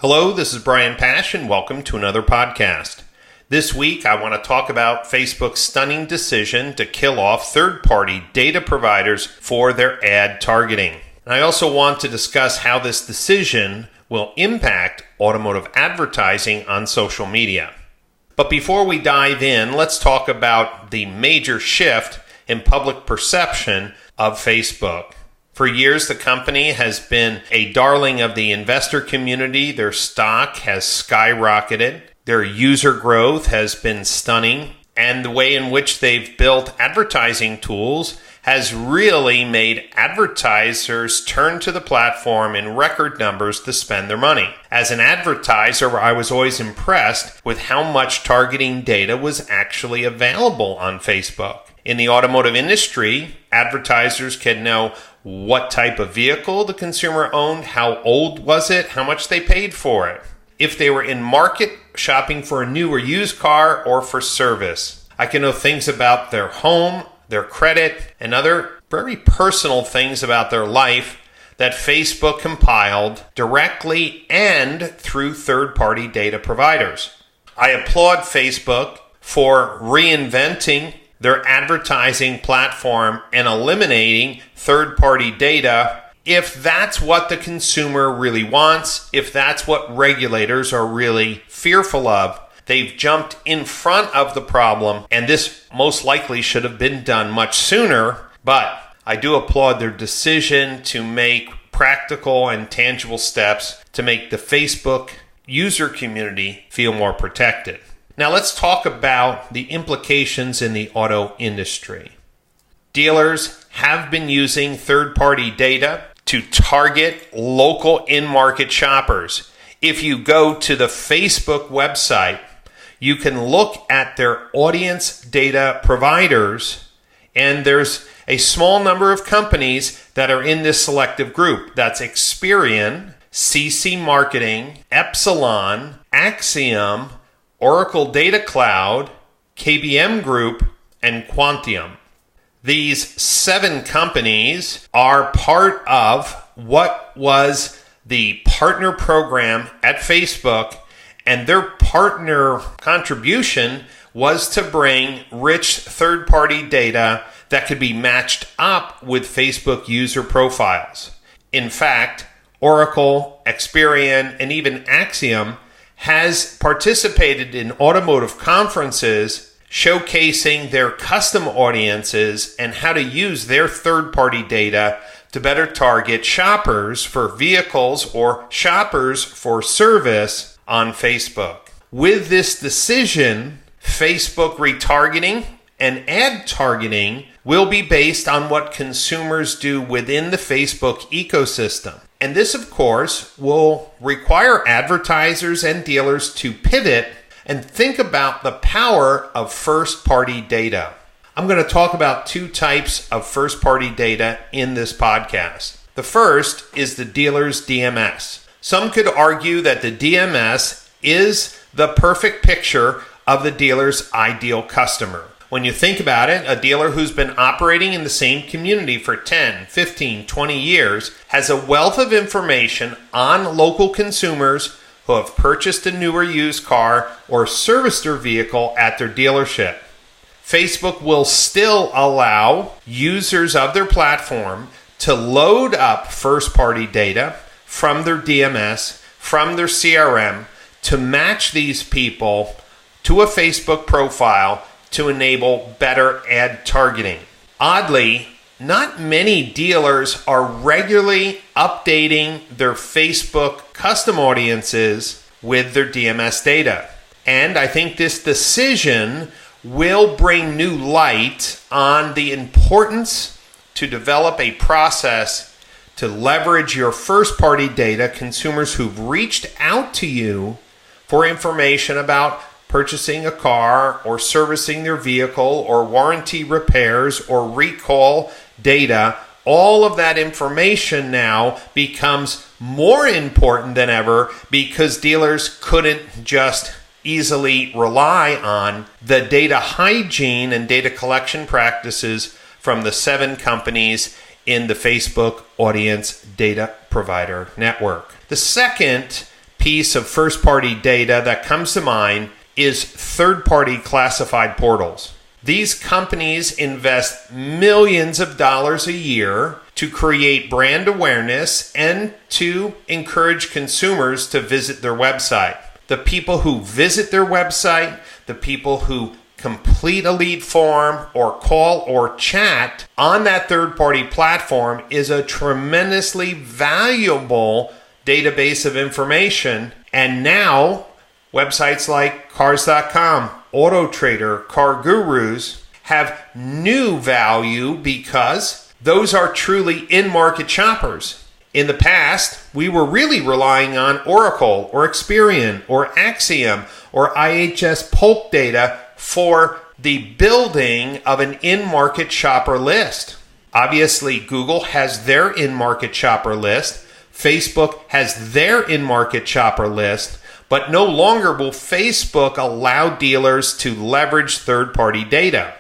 Hello, this is Brian Pash, and welcome to another podcast. This week, I want to talk about Facebook's stunning decision to kill off third-party data providers for their ad targeting. And I also want to discuss how this decision will impact automotive advertising on social media. But before we dive in, let's talk about the major shift in public perception of Facebook. For years, the company has been a darling of the investor community. Their stock has skyrocketed. Their user growth has been stunning. And the way in which they've built advertising tools has really made advertisers turn to the platform in record numbers to spend their money. As an advertiser, I was always impressed with how much targeting data was actually available on Facebook. In the automotive industry, advertisers can know what type of vehicle the consumer owned, how old was it, how much they paid for it, if they were in market shopping for a new or used car or for service. I can know things about their home, their credit, and other very personal things about their life that Facebook compiled directly and through third-party data providers. I applaud Facebook for reinventing their advertising platform and eliminating third-party data if that's what the consumer really wants, if that's what regulators are really fearful of. They've jumped in front of the problem, and this most likely should have been done much sooner, but I do applaud their decision to make practical and tangible steps to make the Facebook user community feel more protected. Now let's talk about the implications in the auto industry. Dealers have been using third-party data to target local in-market shoppers. If you go to the Facebook website, you can look at their audience data providers, and there's a small number of companies that are in this selective group. That's Experian, CC Marketing, Epsilon, Acxiom, Oracle Data Cloud, KBM Group, and Quantium. These 7 companies are part of what was the partner program at Facebook, and their partner contribution was to bring rich third-party data that could be matched up with Facebook user profiles. In fact, Oracle, Experian, and even Acxiom has participated in automotive conferences showcasing their custom audiences and how to use their third-party data to better target shoppers for vehicles or shoppers for service on Facebook. With this decision, Facebook retargeting and ad targeting will be based on what consumers do within the Facebook ecosystem. And this, of course, will require advertisers and dealers to pivot and think about the power of first-party data. I'm going to talk about 2 types of first-party data in this podcast. The first is the dealer's DMS. Some could argue that the DMS is the perfect picture of the dealer's ideal customer. When you think about it, a dealer who's been operating in the same community for 10, 15, 20 years has a wealth of information on local consumers who have purchased a new or used car or serviced their vehicle at their dealership. Facebook will still allow users of their platform to load up first-party data from their DMS, from their CRM, to match these people to a Facebook profile to enable better ad targeting. Oddly, not many dealers are regularly updating their Facebook custom audiences with their DMS data. And I think this decision will bring new light on the importance to develop a process to leverage your first-party data, consumers who've reached out to you for information about purchasing a car or servicing their vehicle or warranty repairs or recall data. All of that information now becomes more important than ever because dealers couldn't just easily rely on the data hygiene and data collection practices from the 7 companies in the Facebook audience data provider network. The second piece of first-party data that comes to mind is third-party classified portals. These companies invest millions of dollars a year to create brand awareness and to encourage consumers to visit their website. The people who visit their website, the people who complete a lead form or call or chat on that third-party platform is a tremendously valuable database of information. And now websites like Cars.com, AutoTrader, CarGurus have new value because those are truly in-market shoppers. In the past, we were really relying on Oracle or Experian or Axiom or IHS Polk data for the building of an in-market shopper list. Obviously, Google has their in-market shopper list. Facebook has their in-market shopper list. But no longer will Facebook allow dealers to leverage third-party data.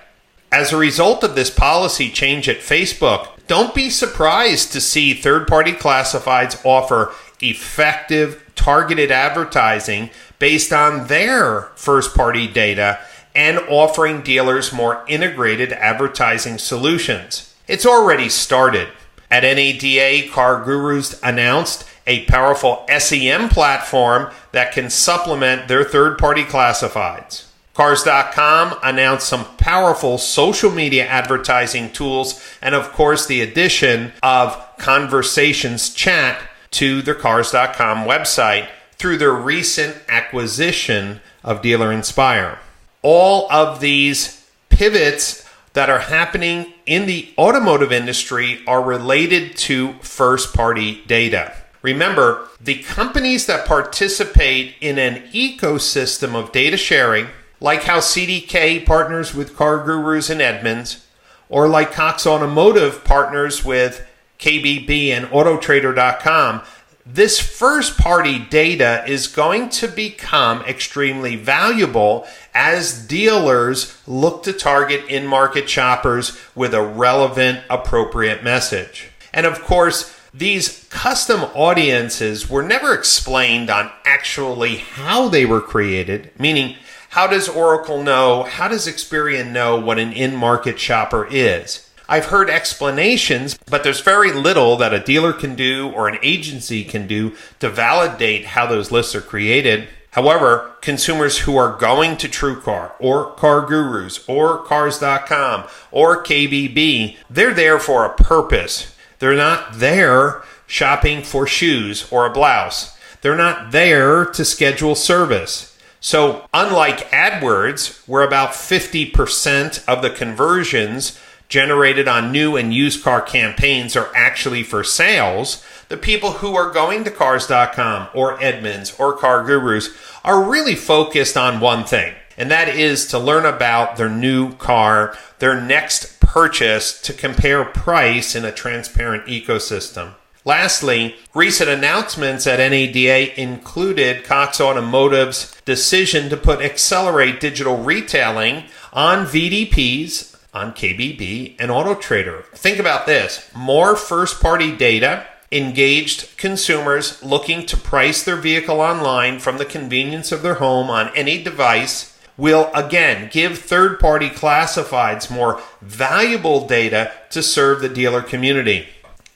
As a result of this policy change at Facebook, don't be surprised to see third-party classifieds offer effective, targeted advertising based on their first-party data and offering dealers more integrated advertising solutions. It's already started. At NADA, CarGurus announced a powerful SEM platform that can supplement their third-party classifieds. Cars.com announced some powerful social media advertising tools and, of course, the addition of Conversations Chat to their Cars.com website through their recent acquisition of Dealer Inspire. All of these pivots that are happening in the automotive industry are related to first-party data. Remember, the companies that participate in an ecosystem of data sharing, like how CDK partners with CarGurus and Edmunds, or like Cox Automotive partners with KBB and Autotrader.com, this first-party data is going to become extremely valuable as dealers look to target in-market shoppers with a relevant, appropriate message. And of course, these custom audiences were never explained on actually how they were created, meaning how does Oracle know, how does Experian know what an in-market shopper is? I've heard explanations, but there's very little that a dealer can do or an agency can do to validate how those lists are created. However, consumers who are going to TrueCar or CarGurus or Cars.com or KBB, they're there for a purpose. They're not there shopping for shoes or a blouse. They're not there to schedule service. So unlike AdWords, where about 50% of the conversions generated on new and used car campaigns are actually for sales, the people who are going to Cars.com or Edmunds or CarGurus are really focused on one thing, and that is to learn about their new car, their next purchase, to compare price in a transparent ecosystem. Lastly, recent announcements at NADA included Cox Automotive's decision to put Accelerate Digital Retailing on VDPs, on KBB and AutoTrader. Think about this. More first-party data, engaged consumers looking to price their vehicle online from the convenience of their home on any device will again give third-party classifieds more valuable data to serve the dealer community.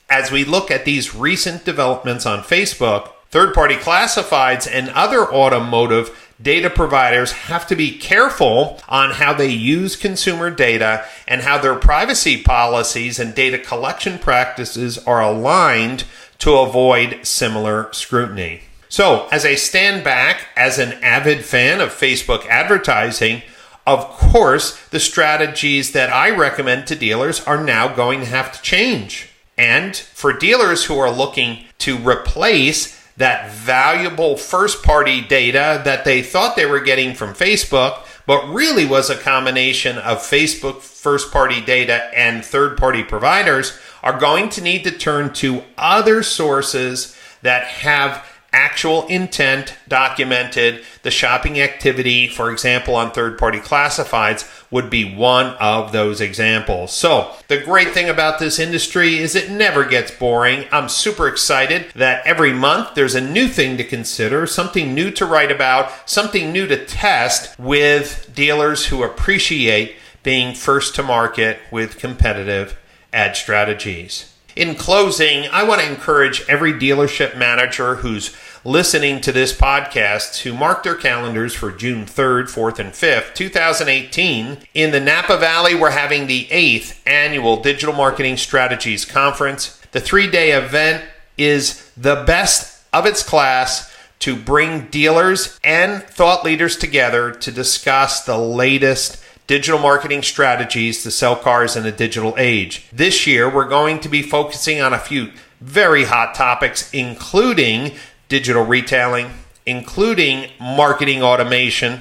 As we look at these recent developments on Facebook, third-party classifieds and other automotive data providers have to be careful on how they use consumer data and how their privacy policies and data collection practices are aligned to avoid similar scrutiny. So, as I stand back as an avid fan of Facebook advertising, of course, the strategies that I recommend to dealers are now going to have to change. And for dealers who are looking to replace that valuable first-party data that they thought they were getting from Facebook, but really was a combination of Facebook first-party data and third-party providers, are going to need to turn to other sources that have actual intent documented. The shopping activity, for example, on third-party classifieds would be one of those examples. So the great thing about this industry is it never gets boring. I'm super excited that every month there's a new thing to consider, something new to write about, something new to test with dealers who appreciate being first to market with competitive ad strategies. In closing, I want to encourage every dealership manager who's listening to this podcast to mark their calendars for June 3rd, 4th, and 5th, 2018. In the Napa Valley, we're having the 8th Annual Digital Marketing Strategies Conference. The 3-day event is the best of its class to bring dealers and thought leaders together to discuss the latest digital marketing strategies to sell cars in a digital age. This year, we're going to be focusing on a few very hot topics, including digital retailing, including marketing automation.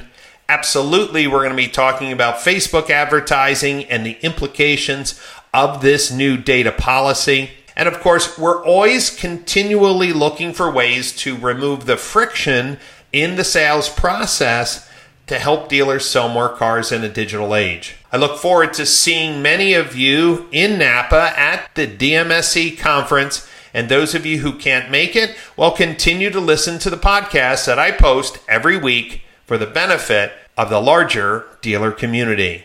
Absolutely, we're going to be talking about Facebook advertising and the implications of this new data policy. And of course, we're always continually looking for ways to remove the friction in the sales process to help dealers sell more cars in a digital age. I look forward to seeing many of you in Napa at the DMSC conference. And those of you who can't make it, well, continue to listen to the podcast that I post every week for the benefit of the larger dealer community.